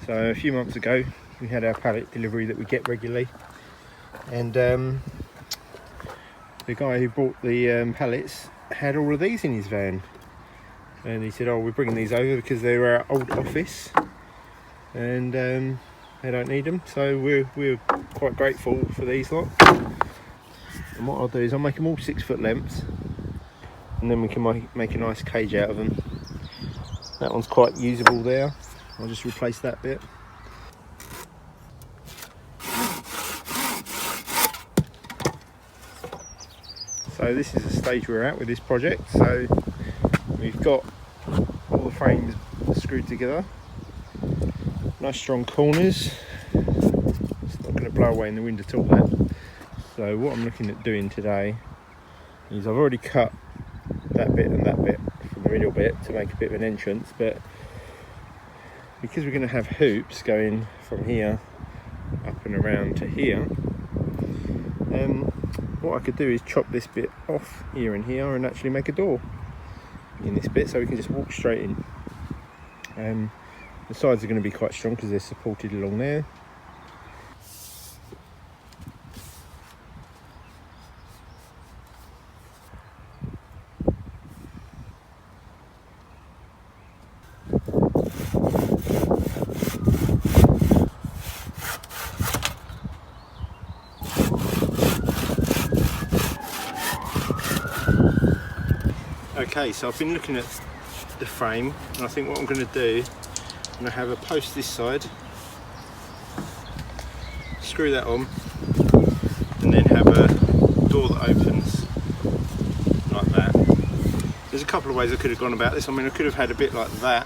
So a few months ago we had our pallet delivery that we get regularly, and the guy who bought the pallets had all of these in his van, and he said, oh, we're bringing these over because they're our old office and they don't need them, so we're quite grateful for these lot. And what I'll do is I'll make them all 6 foot lengths, and then we can make a nice cage out of them. That one's quite usable there. I'll just replace that bit. So this is the stage we're at with this project. So we've got all the frames screwed together, nice strong corners. It's not going to blow away in the wind at all, that. So what I'm looking at doing today is I've already cut that bit and that bit from the middle bit to make a bit of an entrance, but because we're going to have hoops going from here up and around to here, what I could do is chop this bit off here and here and actually make a door in this bit, so we can just walk straight in. The sides are going to be quite strong because they're supported along there. Okay, so I've been looking at the frame, and I think what I'm going to do, I'm going to have a post this side, screw that on, and then have a door that opens like that. There's a couple of ways I could have gone about this. I mean, I could have had a bit like that.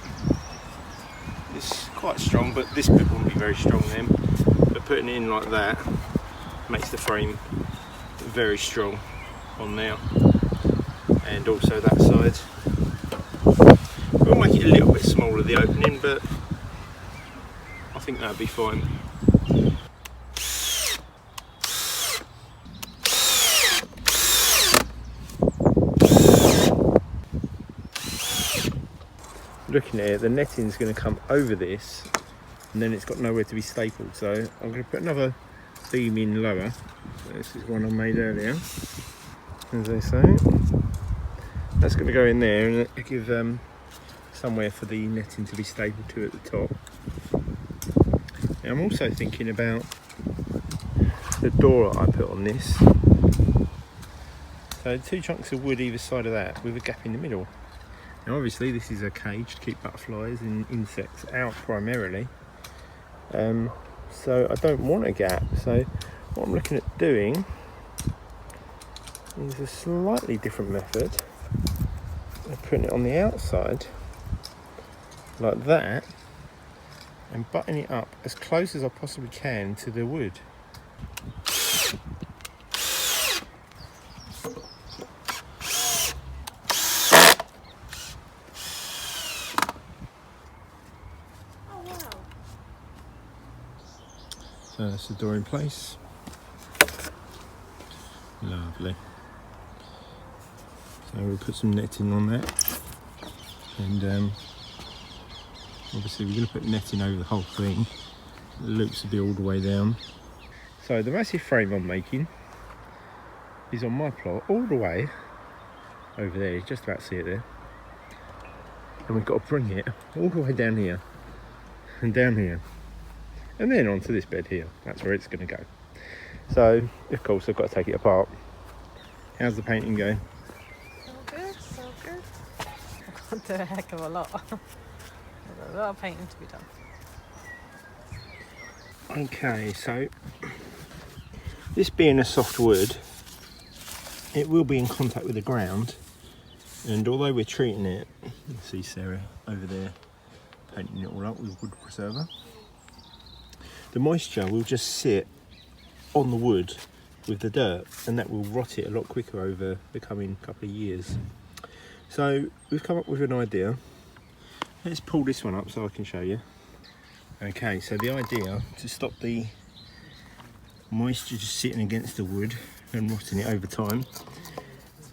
It's quite strong, but this bit wouldn't be very strong then. But putting it in like that makes the frame very strong on there. And also that side. We'll make it a little bit smaller, the opening, but I think that'll be fine. Looking at it, the netting's going to come over this, and then it's got nowhere to be stapled, so I'm going to put another beam in lower. This is one I made earlier, as they say. That's going to go in there and give somewhere for the netting to be stapled to at the top. Now I'm also thinking about the door that I put on this. So 2 chunks of wood either side of that with a gap in the middle. Now obviously this is a cage to keep butterflies and insects out primarily. So I don't want a gap. So what I'm looking at doing is a slightly different method. I'm putting it on the outside like that and buttoning it up as close as I possibly can to the wood. Oh wow. So that's the door in place. Lovely. So we'll put some netting on that, and obviously we're going to put netting over the whole thing. The loops will be all the way down. So the massive frame I'm making is on my plot all the way over there. You just about see it there. And we've got to bring it all the way down here and down here, and then onto this bed here. That's where it's going to go. So of course I've got to take it apart. How's the painting going? So good. I've got to do a heck of a lot. There's a lot of painting to be done. Okay, so this being a soft wood, it will be in contact with the ground, and although we're treating it, you can see Sarah over there painting it all up with wood preserver, the moisture will just sit on the wood with the dirt, and that will rot it a lot quicker over the coming couple of years. So we've come up with an idea. Let's pull this one up so I can show you. Okay, so the idea to stop the moisture just sitting against the wood and rotting it over time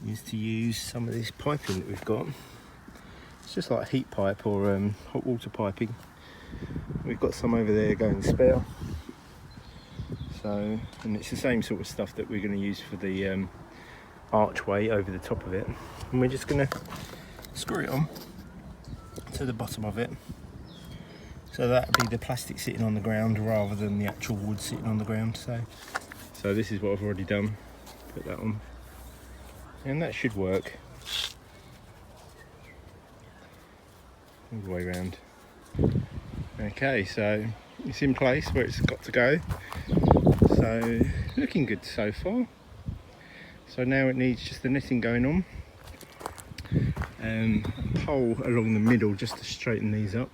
is to use some of this piping that we've got. It's just like heat pipe or hot water piping. We've got some over there going spare. So, and it's the same sort of stuff that we're going to use for the archway over the top of it. And we're just going to screw it on to the bottom of it. So that'll be the plastic sitting on the ground rather than the actual wood sitting on the ground. So this is what I've already done. Put that on. And that should work. All the way around. Okay, so it's in place where it's got to go. So looking good so far. So now it needs just the netting going on. A pole along the middle just to straighten these up,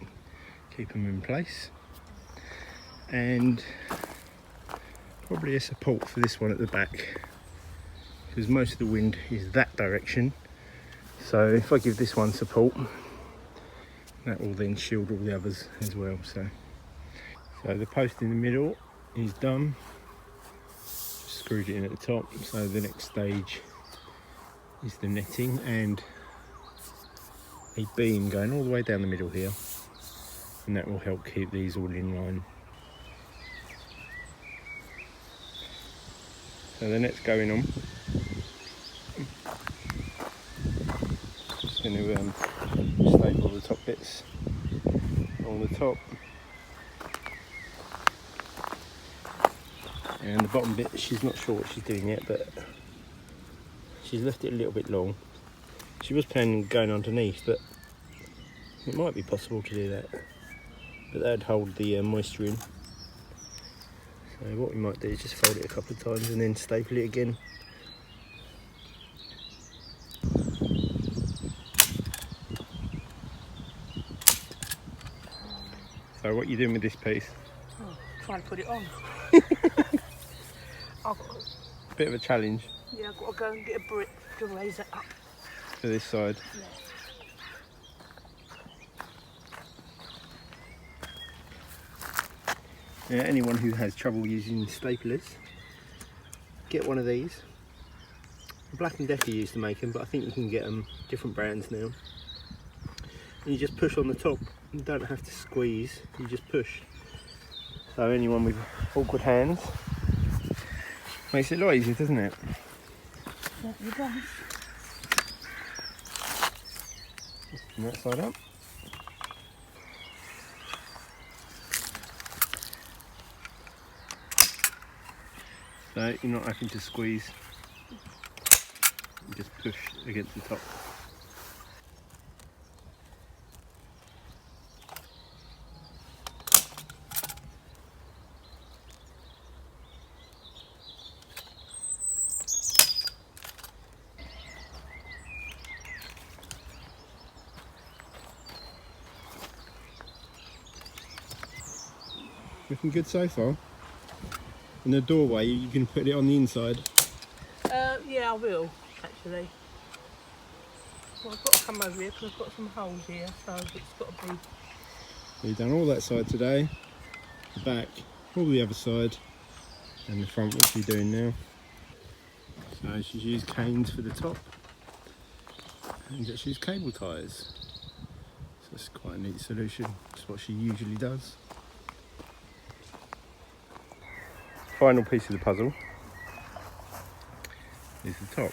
keep them in place. And probably a support for this one at the back, because most of the wind is that direction. So if I give this one support, that will then shield all the others as well. So the post in the middle is done. Just screwed it in at the top. So the next stage is the netting and a beam going all the way down the middle here, and that will help keep these all in line. So the net's going on. Just going to staple the top bits on the top, and the bottom bit she's not sure what she's doing yet, but she's left it a little bit long. She was planning on going underneath, but it might be possible to do that, but that'd hold the moisture in. So what we might do is just fold it a couple of times and then staple it again. So what are you doing with this piece? Oh, trying to put it on. I've got, Bit of a challenge. yeah, I've got to go and get a brick to raise it up. For this side. Yeah. Anyone who has trouble using staplers, get one of these. Black & Decker used to make them, but I think you can get them different brands now. And you just push on the top. You don't have to squeeze, you just push. So anyone with awkward hands, makes it a lot easier, doesn't it? Yeah, it does. And that side up. So you're not having to squeeze, you just push against the top. Looking good so far. In the doorway, you can put it on the inside. Yeah, I will, actually. Well, I've got to come over here because I've got some holes here, so it's got to be... So you've done all that side today, the back, all the other side, and the front, which you're doing now. So she's used canes for the top, and just used cable ties. So it's quite a neat solution. It's what she usually does. Final piece of the puzzle is the top.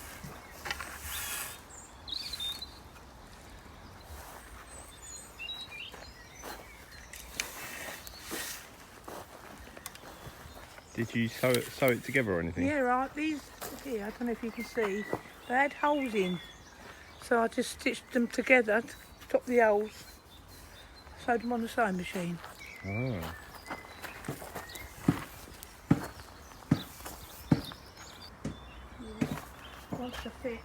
Did you sew it together or anything? Yeah, right, these here, I don't know if you can see, they had holes in. So I just stitched them together to top the holes, sewed them on the sewing machine. Ah. Wants to fit.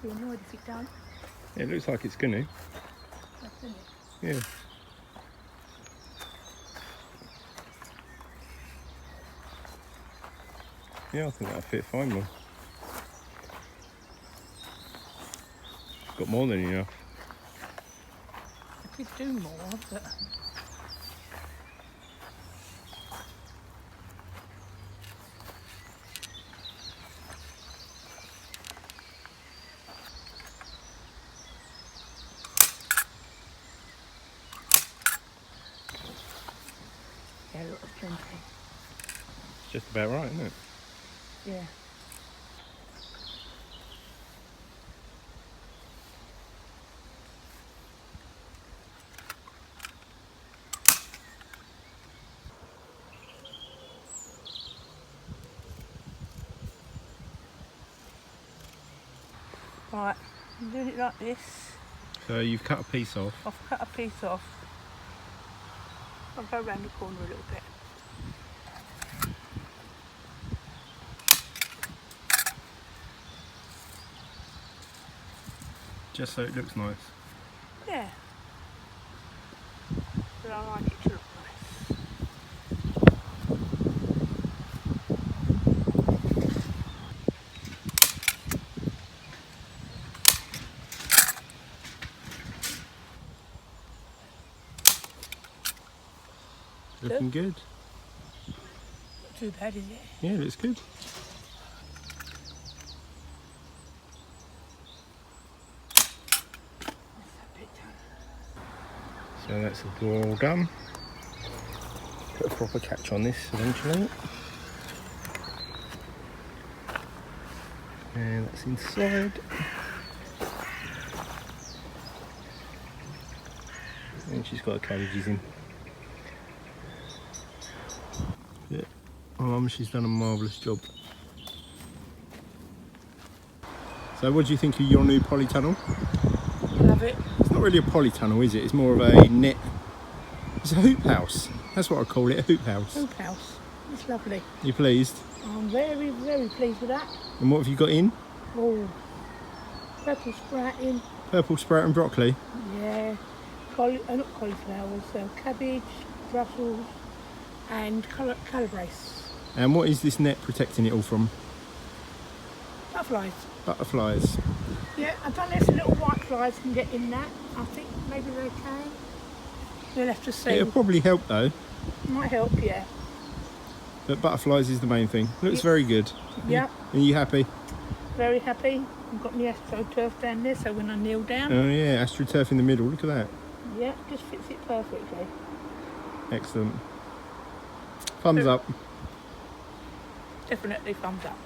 Be annoyed if it don't. It looks like it's gonna. That's in it. Yeah. Yeah, I think that'll fit fine, Mum. Got more than enough. I could do more, but... Yeah, look, there's plenty. It's just about right, isn't it? Yeah. Right, I'm doing it like this. So you've cut a piece off. I've cut a piece off. I'll go around the corner a little bit. Just so it looks nice. Yeah. But I like it to look nice. Looking good. Not too bad, is it? Yeah, it looks good. So that's the door all done. Put a proper catch on this eventually. And that's inside. And she's got her cabbages in. Yeah, my mum, she's done a marvellous job. So what do you think of your new polytunnel? Love it. It's not really a polytunnel, is it? It's more of a net. It's a hoop house. That's what I call it, a hoop house. Hoop house. It's lovely. You pleased? I'm very, very pleased with that. And what have you got in? Oh, purple sprouting. Purple sprout and broccoli. Yeah. Not cauliflowers, cabbage, Brussels, and calabrese. And what is this net protecting it all from? Butterflies. Butterflies. Yeah, I don't know if the little white flies can get in that. I think maybe they can. We'll have to see. It'll probably help though. Might help, yeah. But butterflies is the main thing. Looks very good. Yeah. Are you happy? Very happy. I've got my astroturf down there, so when I kneel down, Oh yeah, astroturf in the middle. Look at that. yeah, just fits it perfectly. Excellent. Thumbs up. Definitely thumbs up.